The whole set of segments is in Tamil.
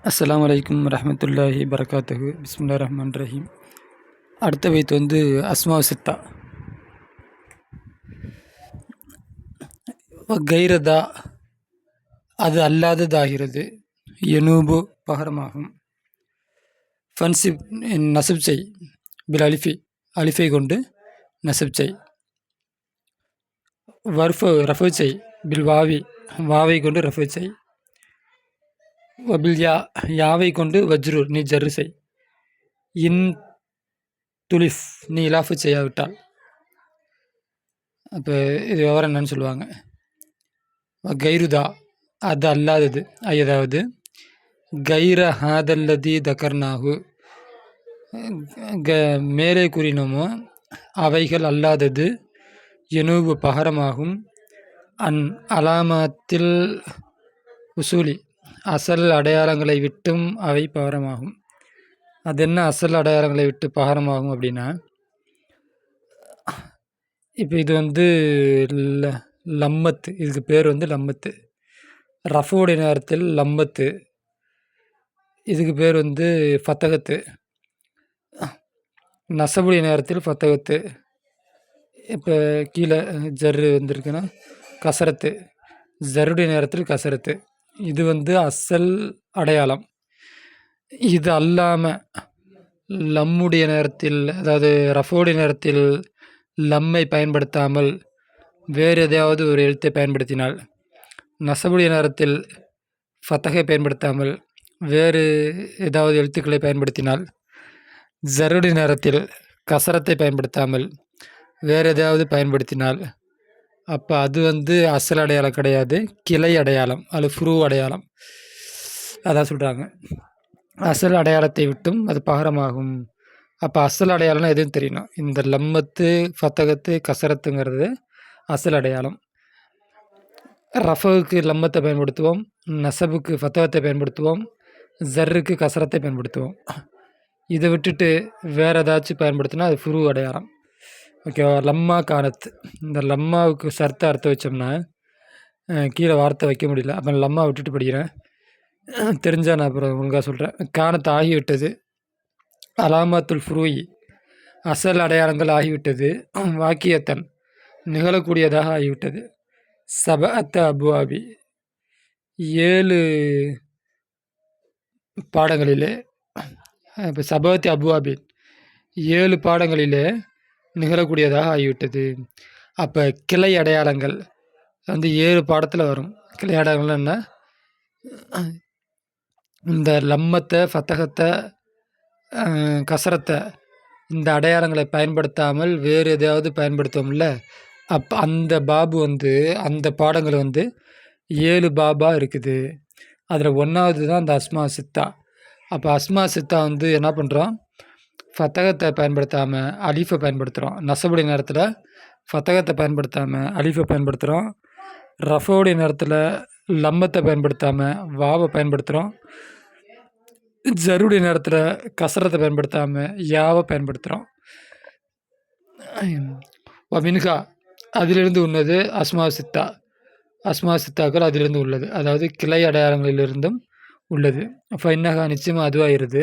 அஸ்ஸலாமு அலைக்கும் வரஹ்மத்துல்லாஹி வரகாத்துஹு. பிஸ்மில்லாஹிர் ரஹ்மானிர் ரஹீம். அடுத்த பைத் வந்து அஸ்மா சித்தா. கைரதா அது அல்லாததாகிறது. யனூபு பகரமாகும். ஃபன்சிப் நசப் செய் பில் அலிஃபி அலிஃபை கொண்டு நசப் செய். ரஃபு செய் பில் வாவி வாவை கொண்டு ரஃபு செய். வபில் யாவை கொண்டு வஜ்ரூர் நீ ஜர்ரு செய். இன் துலிஃப் நீ இலாஃபு செய்யாவிட்டால். அப்போ இது விவரம் என்னன்னு சொல்லுவாங்க. கைருதா அது அல்லாதது, அதாவது கைர ஹாதல்லதி தகர்னாகு மேலே கூறினோமோ அவைகள் அல்லாதது. யனூபு பகரமாகும். அன் அலாமத்தில் உசூலி அசல் அடையாளங்களை விட்டும் அவை பகரமாகும். அது என்ன அசல் அடையாளங்களை விட்டு பகரமாகும் அப்படின்னா, இப்போ இது வந்து லம்மத்து, இதுக்கு பேர் வந்து லம்மத்து. ரஃபோடைய நேரத்தில் லம்மத்து, இதுக்கு பேர் வந்து ஃபத்தகத்து. நசபுடைய நேரத்தில் ஃபத்தகத்து. இப்போ கீழே ஜர்ரு வந்திருக்குன்னா கசரத்து, ஜருடைய நேரத்தில் கசரத்து. இது வந்து அசல் அடையாளம். இது அல்லாமல் லம்முடைய நேரத்தில், அதாவது ரஃபோடைய நேரத்தில் லம்மை பயன்படுத்தாமல் வேறு எதையாவது ஒரு எழுத்தை பயன்படுத்தினால், நசபுடைய நேரத்தில் ஃபத்தகை பயன்படுத்தாமல் வேறு ஏதாவது எழுத்துக்களை பயன்படுத்தினால், ஜருடைய நேரத்தில் கசரத்தை பயன்படுத்தாமல் வேறு எதையாவது பயன்படுத்தினால், அப்போ அது வந்து அசல் அடையாளம் கிடையாது, கிளை அடையாளம், அது ஃப்ரூ அடையாளம். அதான் சொல்கிறாங்க, அசல் அடையாளத்தை விட்டும் அது பகரமாகும். அப்போ அசல் அடையாளம்னா எதுவும் தெரியணும். இந்த லம்மத்து ஃபத்தகத்து கசரத்துங்கிறது அசல் அடையாளம். ரஃபுக்கு லம்மத்தை பயன்படுத்துவோம், நசபுக்கு ஃபத்தகத்தை பயன்படுத்துவோம், ஜர்ருக்கு கசரத்தை பயன்படுத்துவோம். இதை விட்டுட்டு வேறு ஏதாச்சும் பயன்படுத்தினா அது ஃபுரு அடையாளம். ஓகேவா? லம்மா கானத், இந்த லம்மாவுக்கு சர்த்த அர்த்தம் வச்சோம்னா கீழே வார்த்தை வைக்க முடியல. அப்போ லம்மா விட்டுட்டு படிக்கிறேன், தெரிஞ்சால் நான் அப்புறம் ஒழுங்காக சொல்கிறேன். கானத்து ஆகிவிட்டது. அலாமத்துல் ஃபுரூயி அசல் அடையாளங்கள் ஆகிவிட்டது. வாக்கியத்தன் நிகழக்கூடியதாக ஆகிவிட்டது. சபஅத்த அபுவாபி 7 பாடங்களிலே, இப்போ சபஅத்தி அபுவாபி 7 பாடங்களிலே நிகழக்கூடியதாக ஆகிவிட்டது. அப்போ கிளை அடையாளங்கள் வந்து 7 பாடத்தில் வரும். கிளை அடையாளங்கள் என்ன? இந்த லம்மத்தை ஃபத்தகத்தை கசரத்தை இந்த அடையாளங்களை பயன்படுத்தாமல் வேறு எதையாவது பயன்படுத்தோம்ல, அப்போ அந்த பாபு வந்து அந்த பாடங்கள் வந்து 7 பாபாக இருக்குது. அதில் 1வது தான் அந்த அஸ்மா சித்தா. அப்போ அஸ்மா சித்தா வந்து என்ன பண்ணுறோம், ஃபத்தகத்தை பயன்படுத்தாமல் அலிஃபை பயன்படுத்துகிறோம். நசபுடைய நேரத்தில் ஃபத்தகத்தை பயன்படுத்தாமல் அலிஃபை பயன்படுத்துகிறோம். ரஃபோடைய நேரத்தில் லம்மத்தை பயன்படுத்தாமல் வாவை பயன்படுத்துகிறோம். ஜருடைய நேரத்தில் கசரத்தை பயன்படுத்தாமல் யாவை பயன்படுத்துகிறோம். மின்ஹா அதிலிருந்து உள்ளது அஸ்மா சித்தா. அஸ்மா சித்தாக்கள் அதிலிருந்து உள்ளது, அதாவது கிளை அடையாளங்களிலிருந்தும் உள்ளது. ஃபைன்னஹா நிச்சயமாக அதுவாகிறது.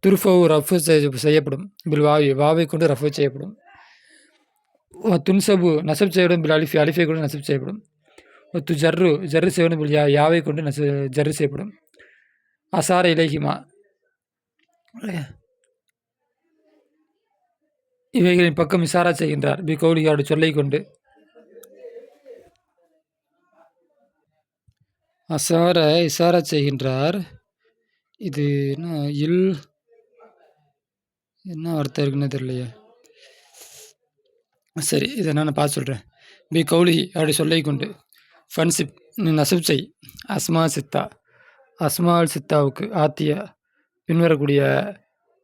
துர்ஃபவு ரஃபு செய்யப்படும். பில் வாவை கொண்டு ரஃபு செய்யப்படும். துன்சபு நசப் செய்யப்படும். பில் அலிஃபை கொண்டு நசப் செய்யப்படும். ஜர்ரு செய்யப்படும். பில் யாவை கொண்டு ஜர்ரு செய்யப்படும். அசார இலகிமா இவைகளின் பக்கம் இசாரா செய்கின்றார். பி கௌலிகாவோட சொல்லை கொண்டு. அசார இசாரா செய்கின்றார். இது என்ன வார்த்தை இருக்குன்னு தெரியலையே. சரி, இது நான் பார்த்து சொல்கிறேன். பி கௌலி அப்படி சொல்லை கொண்டு. ஃபன்சிப் நீ நசப் செய். அஸ்மா சித்தா அஸ்மால் சித்தாவுக்கு ஆத்திய பின்வரக்கூடிய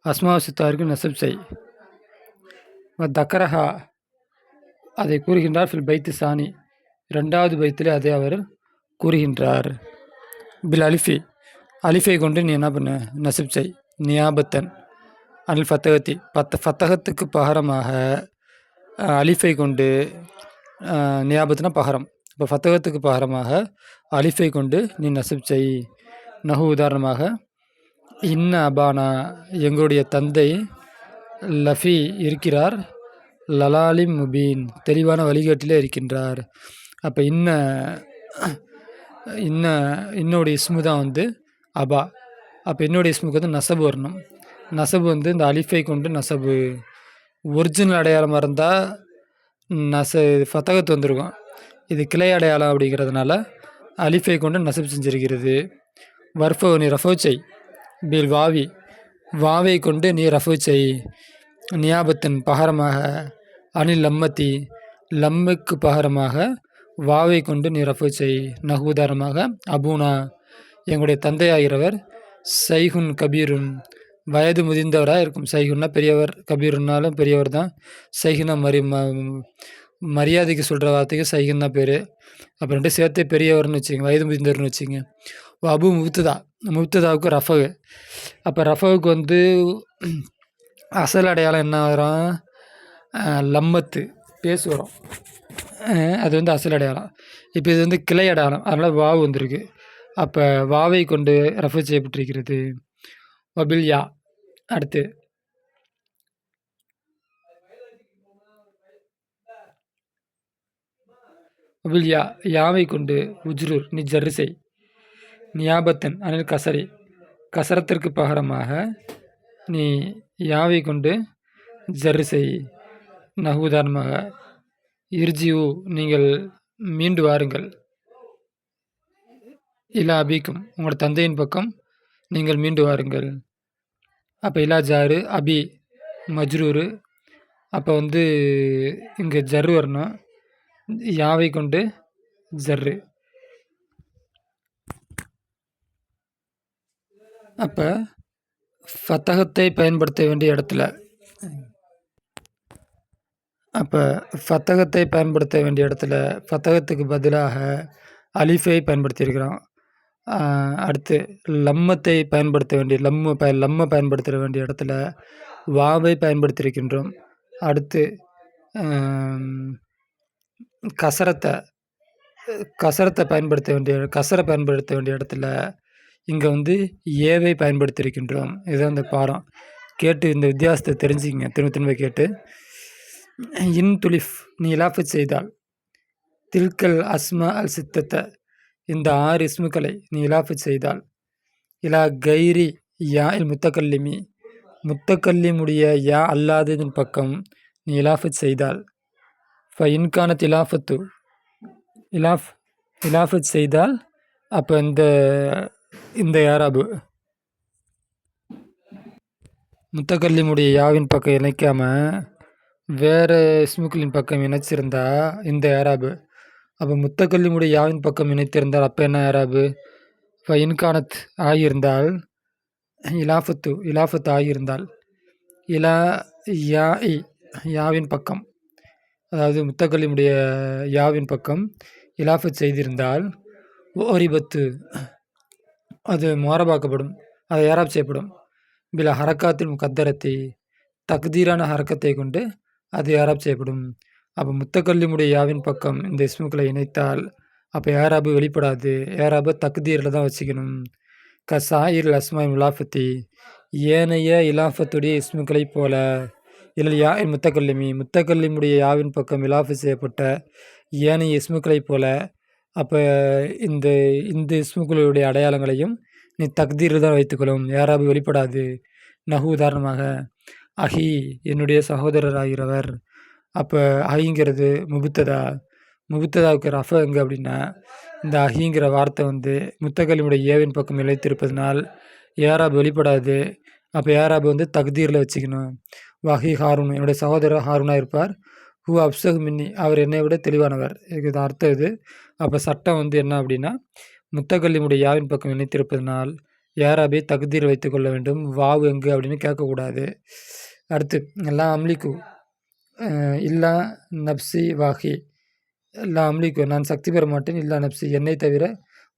அஸ்மா சித்தாவிற்கு நசப் செய். தக்கரஹா அதை கூறுகின்றார். ஃபில் பைத்து சானி 2வது பைத்திலே அதை அவர் கூறுகின்றார். பில் அலிஃபை கொண்டு நீ என்ன பண்ண நசப் செய். நியாபத்தன் அனில் ஃபத்தகத்தி ஃபத்தகத்துக்கு பகரமாக அலிஃபை கொண்டு, நியாபத்துனா பகரம், இப்போ ஃபத்தகத்துக்கு பகரமாக அலிஃபை கொண்டு நீ நசப் செய். நகு உதாரணமாக இன்ன அபானா எங்களுடைய தந்தை லஃபி இருக்கிறார், லலாலிம் முபீன் தெளிவான வழிகாட்டிலே இருக்கின்றார். அப்போ இன்னோடைய இஸ்மு தான் வந்து அபா. அப்போ என்னுடைய இஸ்முக்கு வந்து நசபு வரணும். நசபு வந்து இந்த அலிஃபை கொண்டு நசபு. ஒரிஜினல் அடையாளமாக இருந்தால் ஃபத்தகத்து வந்திருக்கும். இது கிளை அடையாளம் அப்படிங்கிறதுனால அலிஃபை கொண்டு நசபு செஞ்சிருக்கிறது. வர்ஃபோ நீ ரஃபோ செய் பில் வாவி வாவை கொண்டு நீ ரஃபோ செய். நியாபத்தின் பகரமாக அனில் லம்மத்தி லம்முக்கு பகரமாக வாவை கொண்டு நீ ரஃபோ செய். நகுதாரமாக அபூனா எங்களுடைய தந்தையாகிறவர் சைகுன் கபீருன் வயது முதிர்ந்தவராக இருக்கும். சைகுன்னா பெரியவர், கபீருன்னாலும் பெரியவர் தான். சைகுனா மரியாதைக்கு சொல்கிற வார்த்தைக்கு சைகுன் தான் பேர். அப்போ ரெண்டு சேர்த்தே பெரியவர்னு வச்சுங்க, வயது முதிர்ந்தவர்னு வச்சுங்க. அபு முப்ததாவுக்கு ரஃபகு. அப்போ ரஃபகுக்கு வந்து அசல் அடையாளம் என்ன வரும்? லம்மத்து பேசு வரும். அது வந்து அசல் அடையாளம். இப்போ இது வந்து கிளை அடையாளம், அதனால் வாவு வந்திருக்கு. அப்போ வாவை கொண்டு ரஃபு செய்யப்பட்டிருக்கிறது. வபில் யா. அடுத்து வபில் யா யாவை கொண்டு உஜ்ரூர் நீ ஜர்ரிசை. நியாபத்தன் அனில் கசரி கசரத்திற்கு பகரமாக நீ யாவை கொண்டு ஜர்ரிசை. நகுதாரணமாக இர்ஜிவு நீங்கள் மீண்டு வாருங்கள். இலா அபிக்கும் உங்களோட தந்தையின் பக்கம் நீங்கள் மீண்டு வாருங்கள். அப்போ இலா ஜாரு அபி மஜ்ரூரு. அப்போ வந்து இங்கே ஜர்ரு வரணும். யாவை கொண்டு ஜர்ரு. அப்போ ஃபத்தகத்தை பயன்படுத்த வேண்டிய இடத்துல ஃபத்தகத்துக்கு பதிலாக அலிஃபை பயன்படுத்தியிருக்கிறோம். அடுத்து லம்மத்தை பயன்படுத்த வேண்டிய லம்மை பயன்படுத்த வேண்டிய இடத்துல வாவை பயன்படுத்தியிருக்கின்றோம். அடுத்து கசரத்தை பயன்படுத்த வேண்டிய இடத்துல இங்கே வந்து ஏவை பயன்படுத்தியிருக்கின்றோம். இதுதான் இந்த பாடம். கேட்டு இந்த வித்தியாசத்தை தெரிஞ்சுக்கிங்க, திரும்ப கேட்டு. இன் துலிஃப் நீ இலாஃபு செய்தால், தில்கல் அஸ்மா அல் சித்தத்தை இந்த 6 இஸ்முக்களை நீ இலாஃபு செய்தால், இலா கைரி யா இல் முத்தக்கல்லிமுடைய யா அல்லாததின் பக்கம் நீ இலாஃபு செய்தால், இன்கானத் இலாஃபு செய்தால் அப்போ இந்த யாராபு முத்தக்கல்லிமுடைய யாவின் பக்கம் இணைக்காமல் வேறு இஸ்முக்களின் பக்கம் இணைச்சிருந்தா இந்த யாராபு. அப்போ முத்தக்கல்லிமுடைய யாவின் பக்கம் இணைத்திருந்தால் அப்போ என்ன யாராபு? இப்போ இன்கானத் ஆகியிருந்தால் இலாஃபத்து ஆகியிருந்தால் இலா யாவின் பக்கம், அதாவது முத்தக்கல்லிமுடைய யாவின் பக்கம் இலாஃபத் செய்திருந்தால் ஓரிபத்து அது மோரபாக்கப்படும், அது ஏராப் செய்யப்படும். பில ஹரக்காத்தில் முக்கத்தரத்தை தக்தீரான ஹரக்கத்தை கொண்டு அது ஏராப் செய்யப்படும். அப்போ முத்தக்கல்லிமுடைய யாவின் பக்கம் இந்த இஸ்முக்களை இணைத்தால் அப்போ ஏராபு வெளிப்படாது. ஏராபு தக்தீரில் தான் வச்சுக்கணும். சாயிர் அஸ்மாய் முலாஃபத்தி ஏனைய இலாஃபத்துடைய இஸ்முக்களை போல இதில் யா முத்தக்கல்லிமுடைய யாவின் பக்கம் இலாஃபு செய்யப்பட்ட ஏனைய இஸ்முக்களை போல அப்போ இந்த இஸ்முக்களுடைய அடையாளங்களையும் நீ தக்தீரில் தான் வைத்துக்கொள்ளும், யாராபு வெளிப்படாது. நகு உதாரணமாக அஹி என்னுடைய சகோதரர் ஆகிறவர். அப்போ அஹிங்கிறது முபுத்ததாவுக்கு ரஃப எங்கே அப்படின்னா இந்த அஹிங்கிற வார்த்தை வந்து முத்தக்கல்லிமுடைய ஏவின் பக்கம் இழைத்திருப்பதனால் யாராபு வெளிப்படாது. அப்போ யாராபு வந்து தக்தீரில் வச்சுக்கணும். வஹி ஹாரூன் என்னுடைய சகோதரர் ஹாரூனாக இருப்பார். ஹூ அப்சக் மின்னி அவர் என்னை விட தெளிவானவர். இதுக்கு அர்த்தம் இது. அப்போ சட்டம் வந்து என்ன அப்படின்னா முத்தக்கல்லிமுடைய யாவின் பக்கம் இணைத்திருப்பதனால் யாராபை தகுதியில் வைத்து கொள்ள வேண்டும். வாவு எங்கு அப்படின்னு கேட்கக்கூடாது. அடுத்து எல்லாம் அம்லிக்கு இல்லா நப்சி வாஹி எல்லாம் அம்லிக்கு நான் சக்தி பெற மாட்டேன். இல்லா நப்சி என்னை தவிர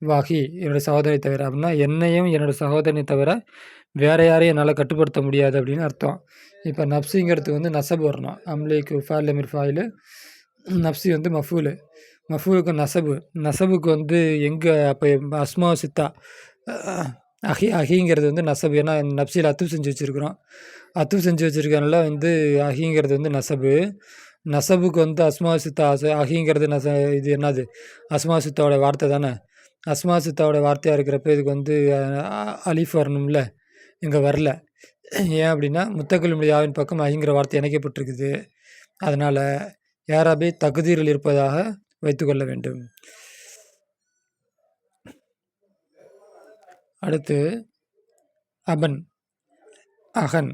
வாஹி என்னோடய சகோதரனை தவிர அப்படின்னா என்னையும் என்னோடய சகோதரனை தவிர வேறு யாரையும் என்னால் கட்டுப்படுத்த முடியாது அப்படின்னு அர்த்தம். இப்போ நப்சிங்கிறதுக்கு வந்து நசபு வரணும். அம்லிக்கு ஃபாயில் அமீர் ஃபாயில், நப்சி வந்து மஃபூலுக்கு நசபுக்கு வந்து எங்கே அப்போ அஸ்மா சித்தா அஹிங்கிறது வந்து நசபு. ஏன்னா நப்சில் அத்து செஞ்சு வச்சுருக்குறோம். அத்து செஞ்சு வச்சுருக்கனால வந்து அஹிங்கிறது வந்து நசபு. நசபுக்கு வந்து அஸ்மா சித்தா அஹிங்கிறது இது என்னது? அஸ்மா சித்தாவோட வார்த்தை தானே. அஸ்மா சித்தாவோட வார்த்தையாக இருக்கிறப்ப இதுக்கு வந்து அலிஃப் வரணும்ல, இங்கே வரல. ஏன் அப்படின்னா முத்தக்கல்லிம் யாவின் பக்கம் அஹிங்கிற வார்த்தை இணைக்கப்பட்டிருக்குது. அதனால் யாராபே தகுதீரில் இருப்பதாக வைத்துக்கொள்ள வேண்டும். அடுத்து அபன், அகன்.